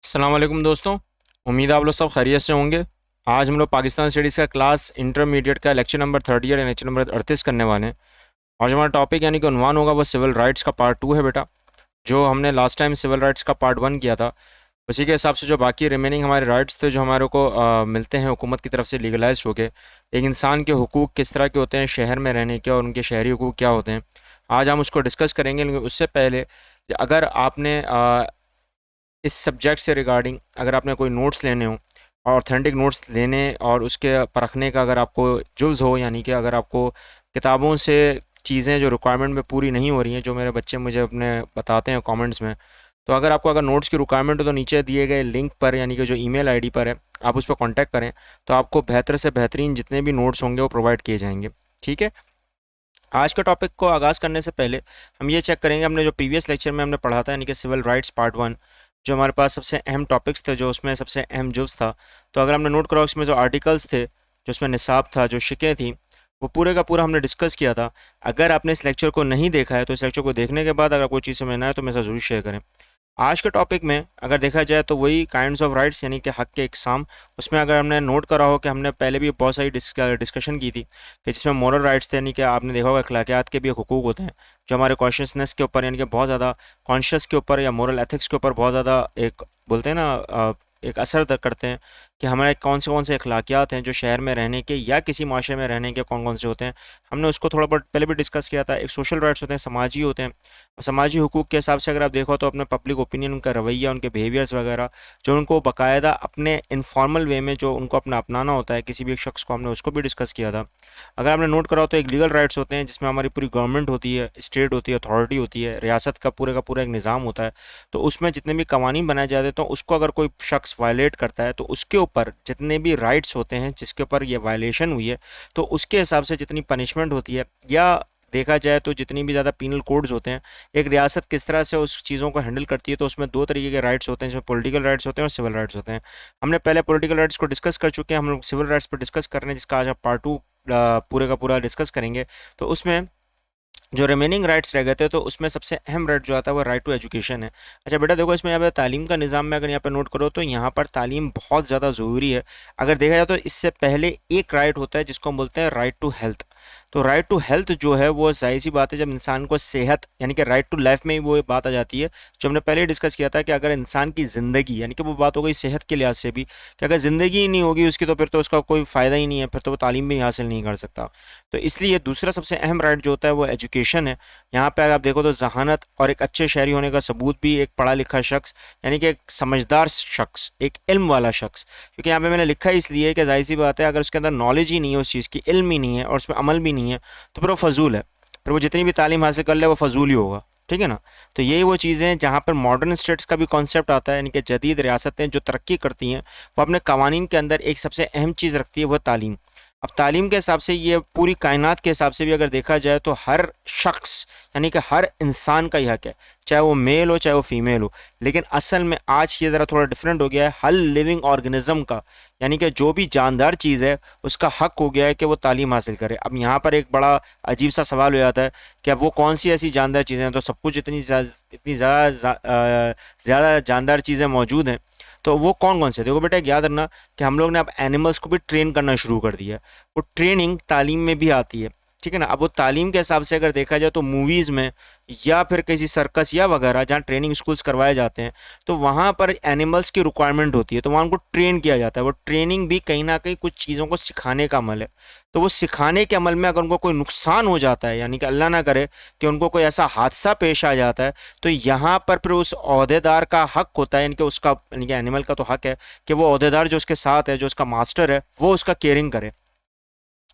अस्सलाम वालेकुम दोस्तों। उम्मीद है आप लोग सब खैरियत से होंगे। आज हम लोग पाकिस्तान स्टडीज़ का क्लास इंटरमीडिएट का लेक्चर नंबर 30 या लेक्चर नंबर 38 करने वाले हैं। आज हमारा टॉपिक यानी कि उन्वान होगा वो सिविल राइट्स का पार्ट 2 है बेटा। जो हमने लास्ट टाइम सिविल राइट्स का पार्ट 1 किया था, उसी के हिसाब से जो बाकी रिमेनिंग हमारे राइट्स थे जो हमारे को मिलते हैं हुकूमत की तरफ से लीगलाइज होके, एक इंसान के हुकूक किस तरह के होते हैं शहर में रहने के और उनके शहरी हुकूक क्या होते हैं, आज हम उसको डिस्कस करेंगे। लेकिन उससे पहले अगर आपने इस सब्जेक्ट से रिगार्डिंग अगर आपने कोई नोट्स लेने हो, ऑथेंटिक नोट्स लेने और उसके परखने का अगर आपको जुज़ हो, यानी कि अगर आपको किताबों से चीज़ें जो रिक्वायरमेंट में पूरी नहीं हो रही हैं, जो मेरे बच्चे मुझे अपने बताते हैं कमेंट्स में, तो अगर आपको अगर नोट्स की रिक्वायरमेंट हो तो नीचे दिए गए लिंक पर यानी कि जो ईमेल आईडी पर है आप उस पर कांटेक्ट करें, तो आपको बेहतर से बेहतरीन जितने भी नोट्स होंगे वो प्रोवाइड किए जाएंगे। ठीक है। आज के टॉपिक को आगाज़ करने से पहले हम ये चेक करेंगे हमने जो प्रीवियस लेक्चर में हमने पढ़ा था यानी कि सिविल राइट्स पार्ट 1, जो हमारे पास सबसे अहम टॉपिक्स थे, जो उसमें सबसे अहम जुज़ था। तो अगर हमने नोट करा उसमें जो आर्टिकल्स थे, जो उसमें निसाब था, जो शिकें थी, वो पूरे का पूरा हमने डिस्कस किया था। अगर आपने इस लेक्चर को नहीं देखा है तो इस लेक्चर को देखने के बाद अगर कोई चीज़ समझ ना आए तो मेरे साथ ज़रूर शेयर करें। आज के टॉपिक में अगर देखा जाए तो वही काइंड्स ऑफ राइट्स यानी कि हक के इकसाम। उसमें अगर हमने नोट करा हो कि हमने पहले भी बहुत सारी डिस्कशन की थी कि जिसमें मोरल राइट्स थे, यानी कि आपने देखा होगा अखलाकियात के भी हुकूक होते हैं जो हमारे कॉन्शियसनेस के ऊपर यानी कि बहुत ज़्यादा कॉन्शियस के ऊपर या मोरल एथिक्स के ऊपर बहुत ज़्यादा एक बोलते हैं ना एक असर करते हैं कि हमारे कौन से अखलाकियात हैं जो शहर में रहने के या किसी माशरे में रहने के कौन कौन से होते हैं। हमने उसको थोड़ा बहुत पहले भी डिस्कस किया था। एक सोशल राइट्स होते हैं, समाजी होते हैं। और समाजी हुकूक के हिसाब से अगर आप देखो तो अपने पब्लिक ओपिनियन, उनका रवैया, उनके बिहेवियर्स वगैरह जो उनको बाकायदा अपने इनफॉर्मल वे में जो उनको अपना अपनाना होता है किसी भी एक शख्स को, हमने उसको भी डिस्कस किया था। अगर आपने नोट करा हो तो एक लीगल राइट्स होते हैं जिसमें हमारी पूरी गवर्नमेंट होती है, स्टेट होती है, अथॉरिटी होती है, रियासत का पूरा एक निज़ाम होता है। तो उसमें जितने भी कवानीन बनाए जाते हैं तो उसको अगर कोई शख्स वायलेट करता है तो उसके ऊपर जितने भी राइट्स होते हैं जिसके ऊपर ये वायलेशन हुई है तो उसके हिसाब से जितनी पनिशमेंट होती है, या देखा जाए तो जितनी भी ज़्यादा पीनल कोड्स होते हैं, एक रियासत किस तरह से उस चीज़ों को हैंडल करती है, तो उसमें दो तरीके के राइट्स होते हैं जिसमें पॉलिटिकल राइट्स होते हैं और सिविल राइट्स होते हैं। हमने पहले पॉलिटिकल राइट्स को डिस्कस कर चुके हैं, हम लोग सिविल राइट्स पर डिस्कस कर रहे हैं जिसका आज आप पार्ट 2 पूरे का पूरा डिस्कस करेंगे। तो उसमें जो रिमेनिंग राइट्स रह गए थे तो उसमें सबसे अहम राइट जो आता है वो राइट टू एजुकेशन है। अच्छा बेटा देखो, इसमें यहाँ पे तालीम का निज़ाम में अगर यहाँ पे नोट करो तो यहाँ पर तालीम बहुत ज़्यादा ज़रूरी है। अगर देखा जाए तो इससे पहले एक राइट होता है जिसको हम बोलते हैं राइट टू हेल्थ। तो राइट टू हेल्थ जो है वो जाहिर सी बात है, जब इंसान को सेहत यानी कि राइट टू लाइफ में ही वो बात आ जाती है जो हमने पहले डिस्कस किया था कि अगर इंसान की ज़िंदगी यानी कि वो बात हो गई सेहत के लिहाज से भी कि अगर ज़िंदगी ही नहीं होगी उसकी तो फिर तो उसका कोई फ़ायदा ही नहीं है, फिर तो वो तालीम भी हासिल नहीं कर सकता। तो इसलिए दूसरा सबसे अहम राइट जो होता है वो एजुकेशन है। यहाँ पे अगर आप देखो तो जहानत और एक अच्छे शहरी होने का सबूत भी एक पढ़ा लिखा शख्स यानी कि एक समझदार शख्स, एक इल्म वाला शख्स, क्योंकि यहाँ पे मैंने लिखा इसलिए कि जाहिर सी बात है अगर उसके अंदर नॉलेज ही नहीं है, उस चीज़ की इल्म ही नहीं है और उसमें अमल भी नहीं है तो फिर वो फजूल है। फिर वो जितनी भी तालीम हासिल कर ले वो फजूल ही होगा। ठीक है ना। तो यही वो चीज़ें हैं जहाँ पर मॉडर्न स्टेट्स का भी कॉन्सेप्ट आता है, यानी कि जदीद रियासतें जो तरक्की करती हैं वो अपने कवानीन के अंदर एक सबसे अहम चीज़ रखती है, वह तालीम। अब तालीम के हिसाब से ये पूरी कायनात के हिसाब से भी अगर देखा जाए तो हर शख्स यानी कि हर इंसान का ही हक है, चाहे वो मेल हो चाहे वो फीमेल हो। लेकिन असल में आज ये ज़रा थोड़ा डिफरेंट हो गया है, हर लिविंग ऑर्गेनिज्म का यानी कि जो भी जानदार चीज़ है उसका हक हो गया है कि वो तालीम हासिल करे। अब यहाँ पर एक बड़ा अजीब सा सवाल हो जाता है कि अब वो कौन सी ऐसी जानदार चीज़ें हैं, तो सब कुछ इतनी ज़्यादा जानदार चीज़ें मौजूद हैं, तो वो कौन कौन से, देखो बेटा एक याद रखना कि हम लोग ने अब एनिमल्स को भी ट्रेन करना शुरू कर दिया है। वो ट्रेनिंग तालीम में भी आती है। ठीक है ना। अब वो तालीम के हिसाब से अगर देखा जाए तो मूवीज़ में या फिर किसी सर्कस या वगैरह जहाँ ट्रेनिंग स्कूल्स करवाए जाते हैं तो वहाँ पर एनिमल्स की रिक्वायरमेंट होती है, तो वहाँ उनको ट्रेन किया जाता है। वो ट्रेनिंग भी कहीं ना कहीं कुछ चीज़ों को सिखाने का अमल है। तो वो सिखाने के अमल में अगर उनको कोई नुकसान हो जाता है, यानी कि अल्लाह ना करे कि उनको कोई ऐसा हादसा पेश आ जाता है, तो यहाँ पर फिर उस ओहदेदार का हक होता है, यानी कि उसका यानी कि एनिमल का तो हक है कि वो ओहदेदार जो उसके साथ है, जो उसका मास्टर है, वो उसका केयरिंग करे।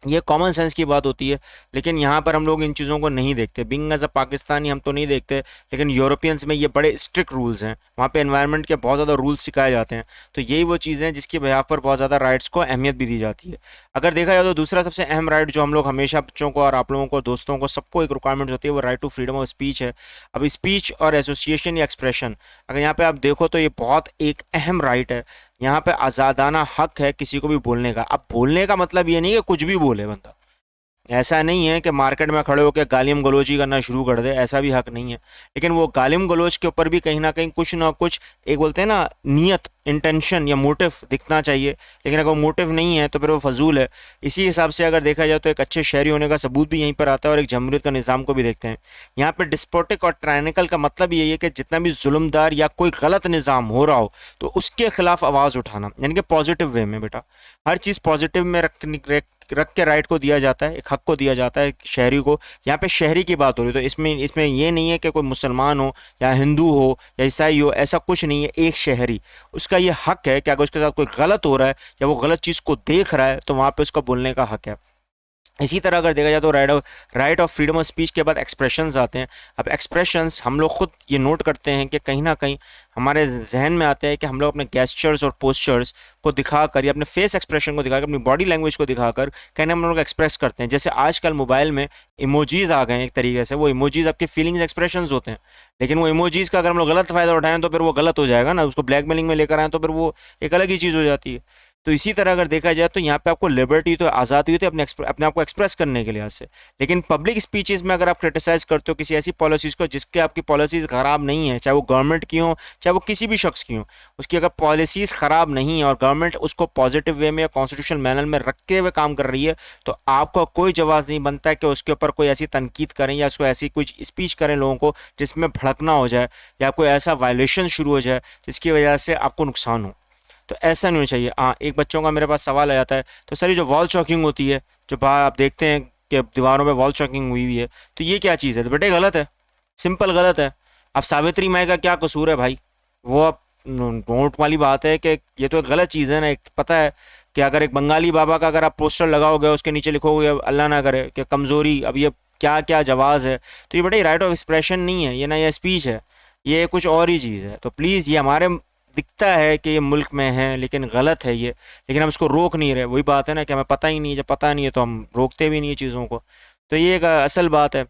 ये कॉमन सेंस की बात होती है, लेकिन यहाँ पर हम लोग इन चीज़ों को नहीं देखते। बिंग एज अ पाकिस्तानी हम तो नहीं देखते, लेकिन यूरोपियंस में ये बड़े स्ट्रिक्ट रूल्स हैं, वहाँ पे एनवायरनमेंट के बहुत ज़्यादा रूल्स सिखाए जाते हैं। तो यही वो चीज़ें हैं जिसकी वजह पर बहुत ज़्यादा राइट्स को अहमियत भी दी जाती है। अगर देखा जाए तो दूसरा सबसे अहम राइट जो हम लोग हमेशा बच्चों को और आप लोगों को, दोस्तों को, सबको एक रिक्वायरमेंट होती है, वो right to freedom of speech है। अब स्पीच और एसोसिएशन या एक्सप्रेशन, अगर यहाँ पे आप देखो तो ये बहुत एक अहम राइट है। यहाँ पे आज़ादाना हक है किसी को भी बोलने का। अब बोलने का मतलब ये नहीं कि कुछ भी बोले बंदा, ऐसा नहीं है कि मार्केट में खड़े होकर गालियम गलोची करना शुरू कर दे, ऐसा भी हक नहीं है। लेकिन वो गालियम गलोच के ऊपर भी कहीं ना कुछ एक बोलते हैं ना नियत, इंटेंशन या मोटिव दिखना चाहिए। लेकिन अगर मोटिव नहीं है तो फिर वो फजूल है। इसी हिसाब से अगर देखा जाए तो एक अच्छे शहरी होने का सबूत भी यहीं पर आता है, और एक जमहूरियत का निज़ाम को भी देखते हैं। यहाँ पे डिस्पोटिक और ट्रायनिकल का मतलब यही है कि जितना भी जुल्मदार या कोई गलत निज़ाम हो रहा हो तो उसके खिलाफ आवाज़ उठाना, यानी कि पॉजिटिव वे में बेटा। हर चीज़ पॉजिटिव में रख के राइट को दिया जाता है, एक हक को दिया जाता है शहरी को। यहाँ पे शहरी की बात हो रही है तो इसमें इसमें ये नहीं है कि कोई मुसलमान हो या हिंदू हो या ईसाई हो, ऐसा कुछ नहीं है। एक शहरी, उसका ये हक है कि अगर उसके साथ कोई गलत हो रहा है या वो गलत चीज़ को देख रहा है तो वहाँ पे उसका बोलने का हक है। इसी तरह अगर देखा जाए तो right of freedom of speech के बाद एक्सप्रेशंस आते हैं। अब एक्सप्रेशंस हम लोग खुद ये नोट करते हैं कि कहीं ना कहीं हमारे जहन में आते हैं कि हम लोग अपने गेस्चर्स और पोस्चर्स को दिखाकर या अपने फेस एक्सप्रेशन को दिखाकर, अपनी बॉडी लैंग्वेज को दिखाकर कहीं ना हम लोग एक्सप्रेस करते हैं। जैसे आजकल मोबाइल में इमोजीज आ गए हैं, एक तरीके से वो इमोजीज आपके फीलिंग्स एक्सप्रेशंस होते हैं। लेकिन वो इमोजीज का अगर हम लोग गलत फ़ायदा उठाएं तो फिर वो गलत हो जाएगा ना, उसको ब्लैकमेलिंग में लेकर आए तो फिर वो एक अलग ही चीज़ हो जाती है। तो इसी तरह अगर देखा जाए तो यहाँ पे आपको लिबर्टी तो आज़ादी होती है अपने आप को एक्सप्रेस करने के लिहाज से। लेकिन पब्लिक स्पीचेस में अगर आप क्रिटिसाइज़ करते हो किसी ऐसी पॉलिसीज़ को जिसके आपकी पॉलिसीज़ ख़राब नहीं है, चाहे वो गवर्नमेंट की हो चाहे वो किसी भी शख्स की हो, उसकी अगर पॉलिसीज़ ख़राब नहीं है और गवर्नमेंट उसको पॉजिटिव वे में या कॉन्स्टिट्यूशन मैनर में रखते हुए काम कर रही है, तो आपका कोई जवाब नहीं बनता है कि उसके ऊपर कोई ऐसी तनकीद करें या उसको ऐसी कुछ स्पीच करें लोगों को जिसमें भड़कना हो जाए या कोई ऐसा वायलेशन शुरू हो जाए जिसकी वजह से आपको नुकसान हो। तो ऐसा नहीं होना चाहिए। हाँ, एक बच्चों का मेरे पास सवाल आ जाता है, तो सर ये जो वॉल चॉकिंग होती है, जो बाहर आप देखते हैं कि दीवारों पे वॉल चॉकिंग हुई हुई है, तो ये क्या चीज़ है? तो बेटे गलत है, सिंपल गलत है। अब सावित्री माई का क्या कसूर है भाई? वो अब नोट वाली बात है कि ये तो एक गलत चीज़ है ना। एक पता है कि अगर एक बंगाली बाबा का अगर आप पोस्टर लगाओगे उसके नीचे लिखोगे अल्लाह ना करे कि कमज़ोरी, अब ये क्या क्या जवाज़ है? तो ये बेटे राइट ऑफ एक्सप्रेशन नहीं है, ये ना ये स्पीच है, ये कुछ और ही चीज़ है। तो प्लीज़, ये हमारे दिखता है कि ये मुल्क में है लेकिन गलत है ये, लेकिन हम इसको रोक नहीं रहे। वही बात है ना कि हमें पता ही नहीं है, जब पता नहीं है तो हम रोकते भी नहीं है चीज़ों को। तो ये एक असल बात है।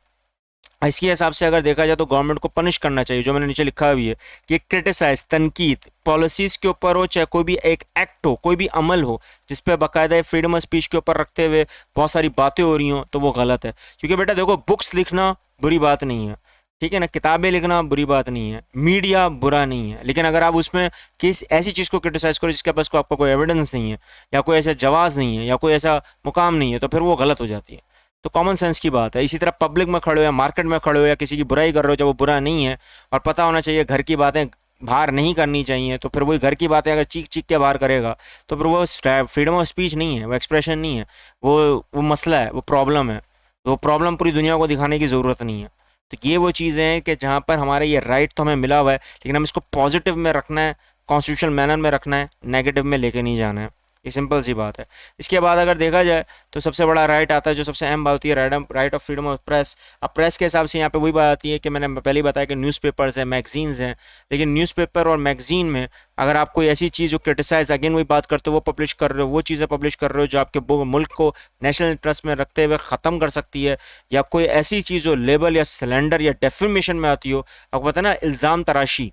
इसके हिसाब से अगर देखा जाए तो गवर्नमेंट को पनिश करना चाहिए, जो मैंने नीचे लिखा हुआ है कि क्रिटिसाइज, तनकीद पॉलिसीज़ के ऊपर हो, चाहे कोई भी एक एक्ट हो, कोई भी अमल हो जिस पे बाकायदा फ्रीडम ऑफ स्पीच के ऊपर रखते हुए बहुत सारी बातें हो रही हों, तो वो गलत है। क्योंकि बेटा देखो, बुक्स लिखना बुरी बात नहीं है, ठीक है ना, किताबें लिखना बुरी बात नहीं है, मीडिया बुरा नहीं है। लेकिन अगर आप उसमें किस ऐसी चीज़ को क्रिटिसाइज़ करो जिसके पास को आपका कोई एविडेंस नहीं है या कोई ऐसा जवाब नहीं है या कोई ऐसा मुकाम नहीं है, तो फिर वो गलत हो जाती है। तो कॉमन सेंस की बात है। इसी तरह पब्लिक में खड़े हो या मार्केट में खड़े हो या किसी की बुराई कर रहे हो जब वो बुरा नहीं है, और पता होना चाहिए घर की बातें बाहर नहीं करनी चाहिए, तो फिर वही घर की बातें अगर चीख चीख के बाहर करेगा तो फिर वो फ्रीडम ऑफ स्पीच नहीं है, वो एक्सप्रेशन नहीं है, वो मसला है, वो प्रॉब्लम है। तो वो प्रॉब्लम पूरी दुनिया को दिखाने की ज़रूरत नहीं है। तो ये वो चीज़ें हैं कि जहाँ पर हमारे ये राइट तो हमें मिला हुआ है, लेकिन हम इसको पॉजिटिव में रखना है, कॉन्स्टिट्यूशनल मैनर में रखना है, नेगेटिव में लेके नहीं जाना है। ये सिंपल सी बात है। इसके बाद अगर देखा जाए तो सबसे बड़ा राइट आता है, जो सबसे अहम बात होती है, right of freedom of press. अब प्रेस के हिसाब से यहाँ पे वही बात आती है कि मैंने पहले ही बताया कि न्यूज़पेपर्स हैं, मैगजीन्स हैं। लेकिन न्यूज़पेपर और मैगजीन में अगर आप कोई ऐसी चीज़ जो क्रिटिसाइज, अगेन वही बात करते हो, वो पब्लिश कर रहे हो, वो चीज़ें पब्लिश कर रहे हो जो आपके मुल्क को नेशनल इंटरेस्ट में रखते हुए ख़त्म कर सकती है, या कोई ऐसी चीज़ जो लेबल या सिलेंडर या डेफेमेशन में आती हो, आपको पता है ना, इल्ज़ाम तराशी,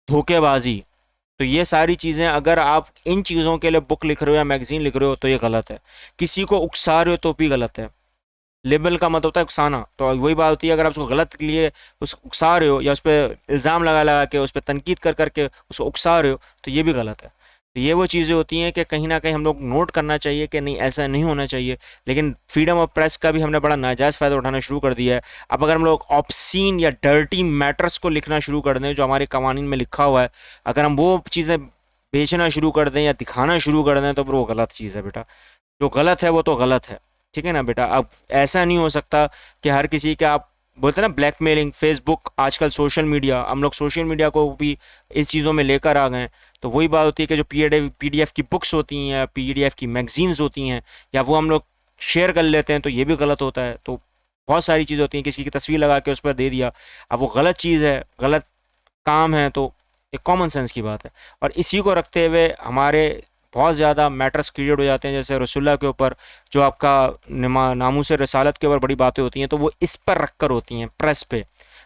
धोखेबाजी, तो ये सारी चीज़ें अगर आप इन चीज़ों के लिए बुक लिख रहे हो या मैगजीन लिख रहे हो तो ये गलत है। किसी को उकसा रहे हो तो भी गलत है। लेबल का मतलब होता है उकसाना, तो वही बात होती है, अगर आप उसको गलत के लिए उस उकसा रहे हो या उस पर इल्ज़ाम लगा लगा के उस पर तनकीद कर करके उसको उकसा रहे हो तो ये भी गलत है। तो ये वो चीज़ें होती हैं कि कहीं ना कहीं हम लोग नोट करना चाहिए कि नहीं, ऐसा नहीं होना चाहिए। लेकिन फ्रीडम ऑफ प्रेस का भी हमने बड़ा नाजायज़ फ़ायदा उठाना शुरू कर दिया है। अब अगर हम लोग ऑब्सीन या डर्टी मैटर्स को लिखना शुरू कर दें जो हमारे कवानीन में लिखा हुआ है, अगर हम वो चीज़ें बेचना शुरू कर दें या दिखाना शुरू कर दें तो फिर वो गलत चीज़ है बेटा। जो गलत है वो तो गलत है, ठीक है ना बेटा। अब ऐसा नहीं हो सकता कि हर किसी के, आप बोलते हैं ना ब्लैकमेलिंग, फेसबुक, आजकल सोशल मीडिया, हम लोग सोशल मीडिया को भी इस चीज़ों में लेकर आ गए। तो वही बात होती है कि जो पीडीएफ की बुक्स होती हैं या पीडीएफ की मैगजीन्स होती हैं, या वो हम लोग शेयर कर लेते हैं, तो ये भी गलत होता है। तो बहुत सारी चीज़ें होती हैं, किसी की तस्वीर लगा के उस पर दे दिया, अब वो गलत चीज़ है, गलत काम है, तो एक कॉमन सेंस की बात है। और इसी को रखते हुए हमारे बहुत ज़्यादा मैटर्स क्रिएट हो जाते हैं, जैसे रसुल्ला के ऊपर जो आपका नामूस रसालत के ऊपर बड़ी बातें होती हैं, तो वो इस पर रख कर होती हैं प्रेस पे।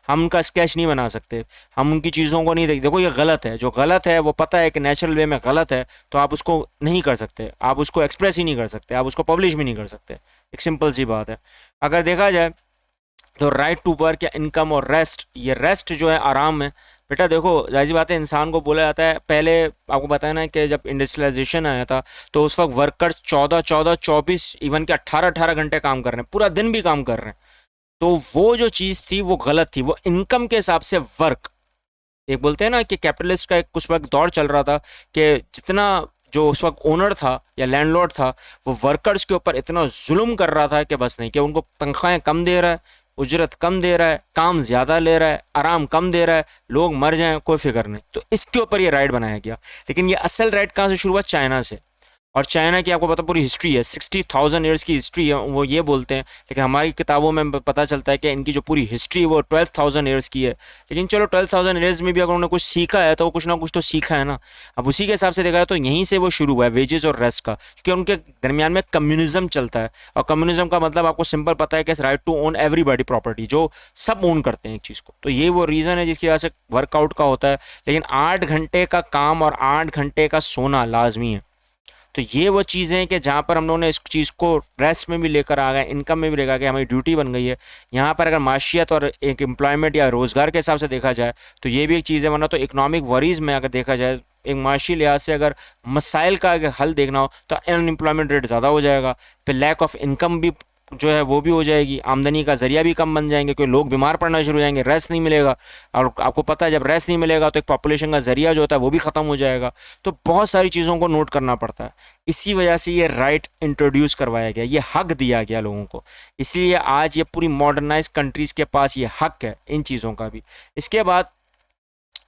हम उनका स्केच नहीं बना सकते, हम उनकी चीज़ों को नहीं देखो ये गलत है, जो गलत है वो पता है कि नेचुरल वे में गलत है, तो आप उसको नहीं कर सकते, आप उसको एक्सप्रेस ही नहीं कर सकते, आप उसको पब्लिश भी नहीं कर सकते। एक सिंपल सी बात है। अगर देखा जाए तो राइट टू वर्क या इनकम और रेस्ट, ये रेस्ट जो है आराम है। बेटा देखो जाहिर सी बात है, इंसान को बोला जाता है, पहले आपको बताया ना कि जब इंडस्ट्रियलाइजेशन आया था तो उस वक्त वर्कर्स 14-14, 24, इवन के 18-18 घंटे काम कर रहे हैं, पूरा दिन भी काम कर रहे हैं। तो वो जो चीज़ थी वो गलत थी, वो इनकम के हिसाब से वर्क, एक बोलते हैं ना कि कैपिटलिस्ट का एक कुछ वक्त दौर चल रहा था कि जितना जो उस वक्त ओनर था या लैंडलॉर्ड था वो वर्कर्स के ऊपर इतना जुल्म कर रहा था कि बस नहीं, कि उनको तनख्वाहें कम दे रहा है, उजरत कम दे रहा है, काम ज़्यादा ले रहा है, आराम कम दे रहा है, लोग मर जाएं कोई फिक्र नहीं। तो इसके ऊपर ये राइट बनाया गया। लेकिन ये असल राइट कहाँ से शुरू हुआ? चाइना से। और चाइना की आपको पता पूरी हिस्ट्री है, 60,000 ईयर्स की हिस्ट्री है, वो ये बोलते हैं। लेकिन हमारी किताबों में पता चलता है कि इनकी जो पूरी हिस्ट्री है वो 12,000 ईयर्स की है। लेकिन चलो 12,000 ईयर्स में भी अगर उन्होंने कुछ सीखा है तो वो कुछ ना कुछ तो सीखा है ना। अब उसी के हिसाब से देखा जाए तो यहीं से वो शुरू हुआ है, वेजेस और रेस्ट का, क्योंकि उनके दरमियान में कम्युनिज्म चलता है। और कम्युनिज्म का मतलब आपको सिंपल पता है कि right to own everybody property, जो सब ओन करते हैं एक चीज़ को। तो ये वो रीज़न है जिसकी वजह से वर्कआउट का होता है। लेकिन 8 घंटे का काम और 8 घंटे का सोना लाजमी है। तो ये वो चीज़ें हैं कि जहाँ पर हम लोगों ने इस चीज़ को रेस्ट में भी लेकर आ गए, इनकम में भी लेकर आ गए, हमारी ड्यूटी बन गई है। यहाँ पर अगर माशियत और एक एम्प्लॉयमेंट या रोज़गार के हिसाब से देखा जाए तो ये भी एक चीज़ है। वरना तो इकोनॉमिक वरीज़ में अगर देखा जाए, एक माशी लिहाज से अगर मसाइल का अगर हल देखना हो तो अनएम्प्लॉयमेंट रेट ज़्यादा हो जाएगा, फिर लैक ऑफ इनकम भी जो है वो भी हो जाएगी, आमदनी का जरिया भी कम बन जाएंगे, क्योंकि लोग बीमार पड़ना शुरू हो जाएंगे, रेस्ट नहीं मिलेगा। और आपको पता है जब रेस्ट नहीं मिलेगा तो एक पॉपुलेशन का जरिया जो होता है वो भी ख़त्म हो जाएगा। तो बहुत सारी चीज़ों को नोट करना पड़ता है। इसी वजह से ये राइट इंट्रोड्यूस करवाया गया, ये हक दिया गया लोगों को। इसलिए आज ये पूरी मॉडर्नाइज कंट्रीज़ के पास ये हक है इन चीज़ों का भी। इसके बाद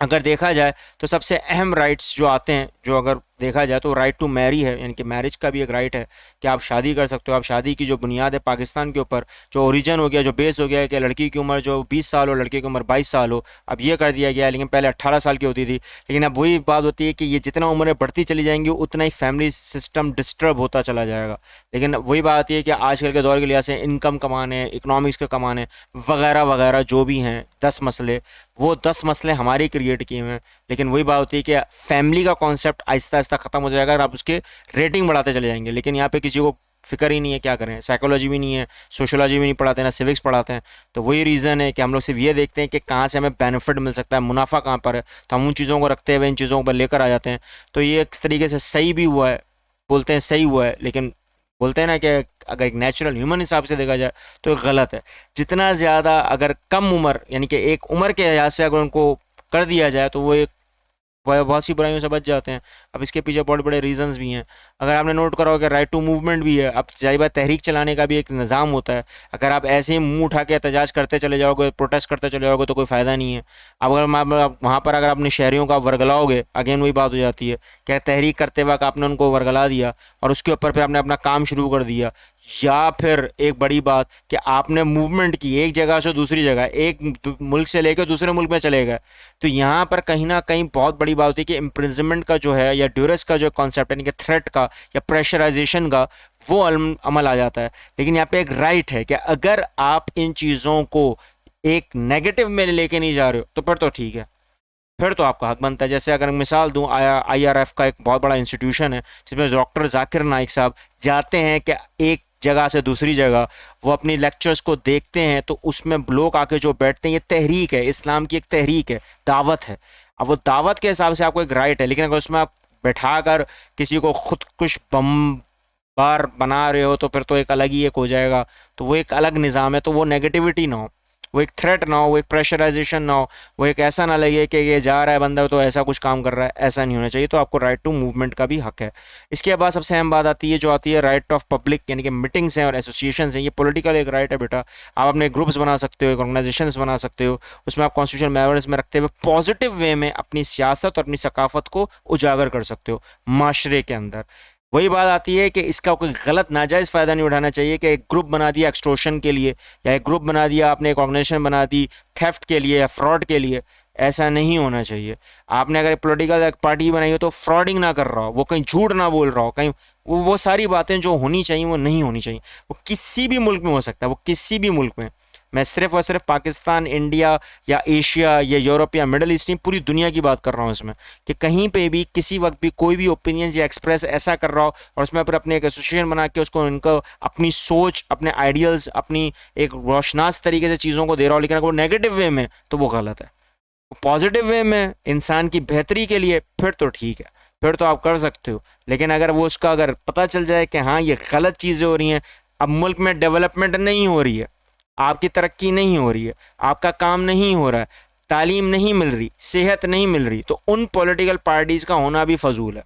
अगर देखा जाए तो सबसे अहम राइट्स जो आते हैं, जो अगर देखा जाए तो राइट टू मैरी है, यानी कि मैरिज का भी एक राइट है कि आप शादी कर सकते हो। आप शादी की जो बुनियाद है पाकिस्तान के ऊपर, जो ओरिजिन हो गया, जो बेस हो गया है कि लड़की की उम्र जो 20 साल हो, लड़के की उम्र 22 साल हो, अब ये कर दिया गया है। लेकिन पहले 18 साल की होती थी। लेकिन अब वही बात होती है कि ये जितना उम्रें बढ़ती चली जाएंगी उतना ही फैमिली सिस्टम डिस्टर्ब होता चला जाएगा। लेकिन वही बात आती है कि आजकल के दौर के लिहाज से इनकम कमाने, इकोनॉमिक्स के कमाने वगैरह वगैरह जो भी हैं 10 मसले, वो 10 मसले हमारे क्रिएट किए हुए हैं। लेकिन वही बात होती है कि फैमिली का कॉन्सेप्ट आहिस्ता आहिस्ता ख़त्म हो जाएगा, आप उसके रेटिंग बढ़ाते चले जाएंगे। लेकिन यहाँ पे किसी को फिक्र ही नहीं है क्या करें, साइकोलॉजी भी नहीं है, सोशोलॉजी भी नहीं पढ़ाते, ना सिविक्स पढ़ाते हैं। तो वही रीज़न है कि हम लोग सिर्फ ये देखते हैं कि कहाँ से हमें बेनिफिट मिल सकता है, मुनाफा कहाँ पर है, तो हम उन चीज़ों को रखते हुए इन चीज़ों पर लेकर आ जाते हैं। तो ये एक तरीके से सही भी हुआ है, बोलते हैं सही हुआ है, लेकिन बोलते हैं ना कि अगर एक नेचुरल ह्यूमन हिसाब से देखा जाए तो ये गलत है। जितना ज़्यादा अगर कम उम्र, यानी कि एक उम्र के लिहाज से अगर उनको कर दिया जाए तो वो एक बहुत सी बुराइयों से बच जाते हैं। अब इसके पीछे बहुत बड़े रीजंस भी हैं। अगर आपने नोट करा हो कि राइट टू मूवमेंट भी है, अब जाहिर बात तहरीक चलाने का भी एक निज़ाम होता है। अगर आप ऐसे ही मुंह उठा के एहतजाज करते चले जाओगे, प्रोटेस्ट करते चले जाओगे तो कोई फ़ायदा नहीं है। अब अगर वहाँ पर अगर अपने शहरियों का वर्गलाओगे, अगेन वही बात हो जाती है कि तहरीक करते वक्त आपने उनको वर्गला दिया और उसके ऊपर फिर आपने अपना काम शुरू कर दिया। या फिर एक बड़ी बात कि आपने मूवमेंट की एक जगह से दूसरी जगह, एक मुल्क से लेकर दूसरे मुल्क में चले गए, तो यहाँ पर कहीं ना कहीं बहुत बड़ी बात होती है कि इम्प्रिजनमेंट का जो है या ड्यूरेस का जो कॉन्सेप्ट है, यानी कि थ्रेट का या प्रेशराइजेशन का, वो अमल आ जाता है। लेकिन यहाँ पे एक राइट है कि अगर आप इन चीज़ों को एक नेगेटिव में लेके नहीं जा रहे हो तो फिर तो ठीक है, फिर तो आपका हक बनता है। जैसे अगर मिसाल दूं, IRF का एक बहुत बड़ा इंस्टीट्यूशन है जिसमें डॉक्टर जाकिर नाइक साहब जाते हैं कि एक जगह से दूसरी जगह वो अपनी लेक्चर्स को देखते हैं, तो उसमें लोग आके जो बैठते हैं, ये तहरीक है, इस्लाम की एक तहरीक है, दावत है। अब वो दावत के हिसाब से आपको एक राइट है, लेकिन अगर उसमें आप बैठा कर किसी को खुद कुछ बम बार बना रहे हो तो फिर तो एक अलग ही एक हो जाएगा। तो वो एक अलग निज़ाम है। तो वो नेगेटिविटी ना हो, वो एक थ्रेट ना हो, वो एक प्रेशराइजेशन ना हो, वो एक ऐसा ना लगे कि ये जा रहा है बंदा तो ऐसा कुछ काम कर रहा है, ऐसा नहीं होना चाहिए। तो आपको राइट टू मूवमेंट का भी हक है। इसके बाद सबसे अहम बात आती है, जो आती है राइट ऑफ पब्लिक, यानी कि मीटिंग्स हैं और एसोसिएशन हैं। ये पॉलिटिकल एक राइट है बेटा। आप अपने ग्रुप्स बना सकते हो, एक ऑर्गेनाइजेशन बना सकते हो, उसमें आप कॉन्स्टिट्यूशन मेजर्स में रखते हुए पॉजिटिव वे में अपनी सियासत और अपनी सकाफत को उजागर कर सकते हो माशरे के अंदर। वही बात आती है कि इसका कोई गलत नाजायज़ फ़ायदा नहीं उठाना चाहिए कि एक ग्रुप बना दिया एक्सटोर्शन के लिए, या एक ग्रुप बना दिया आपने, एक ऑर्गेनाइजेशन बना दी थेफ्ट के लिए या फ्रॉड के लिए। ऐसा नहीं होना चाहिए। आपने अगर पॉलिटिकल एक पार्टी बनाई हो तो फ्रॉडिंग ना कर रहा हो, वो कहीं झूठ ना बोल रहा हो, कहीं वो सारी बातें जो होनी चाहिए वो नहीं होनी चाहिए। वो किसी भी मुल्क में हो सकता है, वो किसी भी मुल्क में। मैं सिर्फ और सिर्फ पाकिस्तान, इंडिया या एशिया या यूरोप या मिडल ईस्ट नहीं, पूरी दुनिया की बात कर रहा हूँ इसमें, कि कहीं पे भी किसी वक्त भी कोई भी ओपिनियन या एक्सप्रेस ऐसा कर रहा हो और उसमें पर अपने एक एसोसिएशन बना के उसको उनको अपनी सोच, अपने आइडियल्स, अपनी एक रोशनास तरीके से चीज़ों को दे रहा हो, लेकिन अगर वो नेगेटिव वे में तो वो गलत है। पॉजिटिव वे में इंसान की बेहतरी के लिए फिर तो ठीक है, फिर तो आप कर सकते हो। लेकिन अगर वो उसका अगर पता चल जाए कि हाँ ये गलत चीज़ें हो रही हैं, अब मुल्क में डेवलपमेंट नहीं हो रही है, आपकी तरक्की नहीं हो रही है, आपका काम नहीं हो रहा है, तालीम नहीं मिल रही, सेहत नहीं मिल रही, तो उन पॉलिटिकल पार्टीज़ का होना भी फजूल है,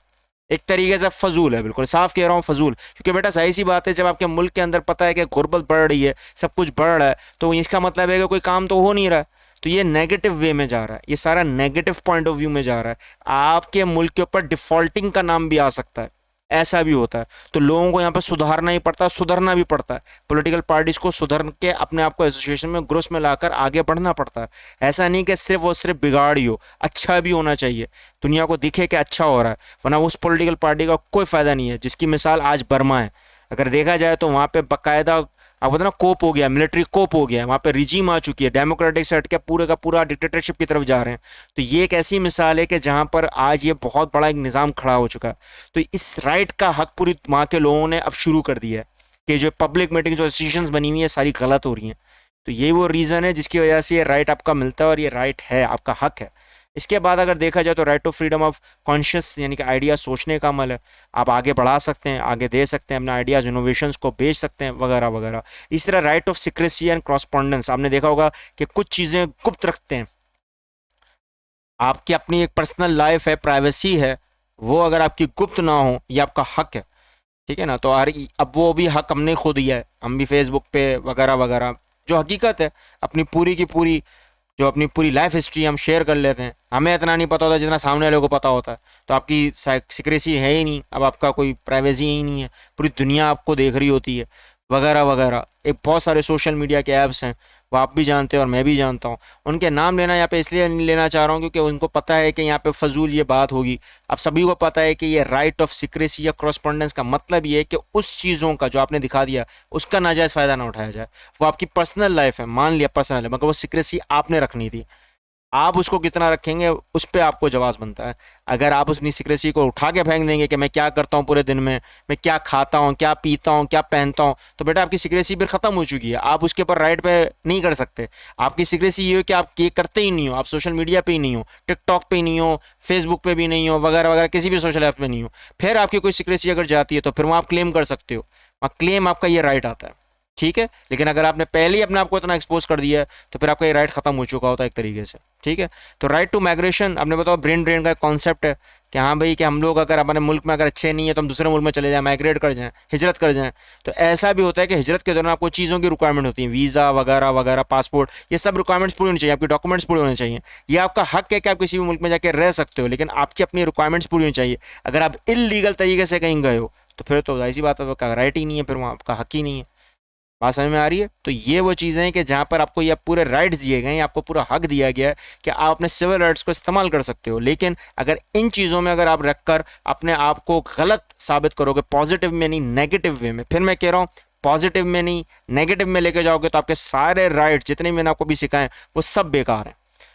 एक तरीके से फजूल है, बिल्कुल साफ कह रहा हूँ फजूल। क्योंकि बेटा सही सी बात है, जब आपके मुल्क के अंदर पता है कि गुर्बत बढ़ रही है, सब कुछ बढ़ रहा है, तो इसका मतलब है कि कोई काम तो हो नहीं रहा है, तो ये नेगेटिव वे में जा रहा है, ये सारा नेगेटिव पॉइंट ऑफ व्यू में जा रहा है। आपके मुल्क के ऊपर डिफॉल्टिंग का नाम भी आ सकता है, ऐसा भी होता है। तो लोगों को यहाँ पर सुधारना ही पड़ता है, सुधरना भी पड़ता है, पॉलिटिकल पार्टीज को सुधर के अपने आप को एसोसिएशन में ग्रुप्स में लाकर आगे बढ़ना पड़ता है। ऐसा नहीं कि सिर्फ और सिर्फ बिगाड़ ही हो, अच्छा भी होना चाहिए, दुनिया को दिखे कि अच्छा हो रहा है, वरना उस पॉलिटिकल पार्टी का कोई फ़ायदा नहीं है। जिसकी मिसाल आज बर्मा है, अगर देखा जाए तो वहाँ पे बाकायदा आप पता ना कोप हो गया, मिलिट्री कोप हो गया, वहाँ पे रिजीम आ चुकी है, डेमोक्रेटिक से हट के पूरे का पूरा डिक्टेटरशिप की तरफ जा रहे हैं। तो ये एक ऐसी मिसाल है कि जहाँ पर आज ये बहुत बड़ा एक निज़ाम खड़ा हो चुका है। तो इस राइट का हक पूरी वहाँ के लोगों ने अब शुरू कर दिया है कि जो पब्लिक मीटिंग जो इंस्टीट्यूशंस बनी हुई है सारी गलत हो रही हैं। तो ये वो रीज़न है जिसकी वजह से ये राइट आपका मिलता है और ये राइट है, आपका हक है। इसके बाद अगर देखा जाए तो right to freedom of conscious, यानी कि आइडिया सोचने का अमल है, आप आगे बढ़ा सकते हैं, आगे दे सकते हैं अपने आइडियाज़, इनोवेशंस को बेच सकते हैं वगैरह वगैरह। इस तरह राइट ऑफ सीक्रेसी एंड क्रॉसपॉन्डेंस, आपने देखा होगा कि कुछ चीज़ें गुप्त रखते हैं, आपकी अपनी एक पर्सनल लाइफ है, प्राइवेसी है, वो अगर आपकी गुप्त ना हो, ये आपका हक है, ठीक है ना। तो अब वो भी हक हमने खो दिया है, हम भी फेसबुक पे वगैरह वगैरह, जो हकीकत है अपनी पूरी की पूरी, जो अपनी पूरी लाइफ हिस्ट्री हम शेयर कर लेते हैं। हमें इतना नहीं पता होता जितना सामने वाले को पता होता है, तो आपकी सिक्रेसी है ही नहीं, अब आपका कोई प्राइवेसी ही नहीं है, पूरी दुनिया आपको देख रही होती है वगैरह वगैरह। एक बहुत सारे सोशल मीडिया के ऐप्स हैं, वो आप भी जानते हैं और मैं भी जानता हूँ। उनके नाम लेना यहाँ पे इसलिए नहीं लेना चाह रहा हूँ क्योंकि उनको पता है कि यहाँ पे फजूल ये बात होगी। अब सभी को पता है कि ये राइट ऑफ सीक्रेसी या क्रॉसपॉन्डेंस का मतलब ये है कि उस चीज़ों का जो आपने दिखा दिया उसका नाजायज़ फ़ायदा ना उठाया जाए। वो आपकी पर्सनल लाइफ है, मान लिया पर्सनल है, मगर वो सीक्रेसी आपने रखनी थी, आप उसको कितना रखेंगे उस पर आपको जवाब बनता है। अगर आप अपनी सिक्रेसी को उठा के फेंक देंगे कि मैं क्या करता हूँ पूरे दिन में, मैं क्या खाता हूँ, क्या पीता हूँ, क्या पहनता हूँ, तो बेटा आपकी सिक्रेसी फिर ख़त्म हो चुकी है, आप उसके ऊपर राइट पे नहीं कर सकते। आपकी सिक्रेसी ये हो कि आप ये करते ही नहीं हो, आप सोशल मीडिया पे ही नहीं हो, टिकटॉक पे ही नहीं हो, फेसबुक पे भी नहीं हो, वगैरह वगैरह, किसी भी सोशल ऐप में नहीं हो। फिर आपकी कोई सिक्रेसी अगर जाती है तो फिर वहाँ आप क्लेम कर सकते हो, वहाँ क्लेम आपका ये राइट आता है, ठीक है। लेकिन अगर आपने पहले ही अपने आप को इतना एक्सपोज कर दिया है तो फिर आपका ये राइट खत्म हो चुका होता है एक तरीके से, ठीक है। तो राइट टू माइग्रेशन, आपने बताओ ब्रेन ड्रेन का कॉन्सेप्ट है कि हाँ भाई कि हम लोग अगर अपने मुल्क में अगर अच्छे नहीं है तो हम दूसरे मुल्क में चले जाएं, माइग्रेट कर जाएं, हिजरत कर जाएं। तो ऐसा भी होता है कि हिजरत के दौरान आपको चीज़ों की रिक्वायरमेंट होती है, वीज़ा वगैरह वगैरह, पासपोर्ट, ये सब रिक्वायरमेंट्स पूरी होनी चाहिए, आपके डॉक्यूमेंट्स पूरे होने चाहिए। ये आपका हक है कि आप किसी भी मुल्क में जाकर रह सकते हो, लेकिन आपकी अपनी रिक्वायरमेंट्स पूरी होनी चाहिए। अगर आप इलीगल तरीके से कहीं गए हो तो फिर तो ऐसी बात है, आपका राइट ही नहीं है, फिर वहाँ आपका हक ही नहीं है। बात समझ में आ रही है। तो ये वो चीज़ें हैं कि जहाँ पर आपको ये पूरे राइट्स दिए गए हैं, आपको पूरा हक दिया गया है कि आप अपने सिविल राइट्स को इस्तेमाल कर सकते हो। लेकिन अगर इन चीज़ों में अगर आप रखकर अपने आप को गलत साबित करोगे, पॉजिटिव में नहीं नेगेटिव वे में, फिर मैं कह रहा हूँ पॉजिटिव में नहीं नेगेटिव में लेके जाओगे तो आपके सारे राइट जितने मैंने आपको भी सिखाए वो सब बेकार हैं,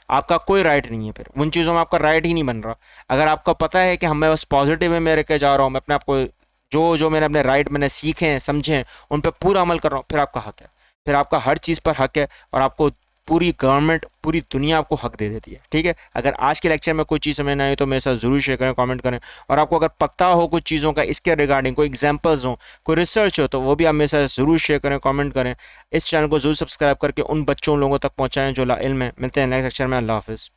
आपका कोई राइट नहीं है, फिर उन चीज़ों में आपका राइट ही नहीं बन रहा। अगर आपको पता है कि मैं बस पॉजिटिव वे में लेके जा रहा हूँ, मैं अपने आप को जो जो मैंने अपने राइट मैंने सीखे हैं समझे हैं उन पर पूरा अमल कर रहा हूँ, फिर आपका हक है, फिर आपका हर चीज़ पर हक है और आपको पूरी गवर्नमेंट पूरी दुनिया आपको हक दे देती है, ठीक है। अगर आज के लेक्चर में कोई चीज़ समझ ना आए तो मेरे साथ ज़रूर शेयर करें, कमेंट करें। और आपको अगर पता हो कुछ चीज़ों का इसके रिगार्डिंग, कोई एग्जांपल्स हो, कोई रिसर्च हो, तो वो भी आप मेरे साथ ज़रूर शेयर करें, कमेंट करें। इस चैनल को ज़रूर सब्सक्राइब करके उन बच्चों लोगों तक पहुँचाएँ जो ला इल्म है। मिलते हैं नेक्स्ट लेक्चर में। अल्लाह हाफ़िज़।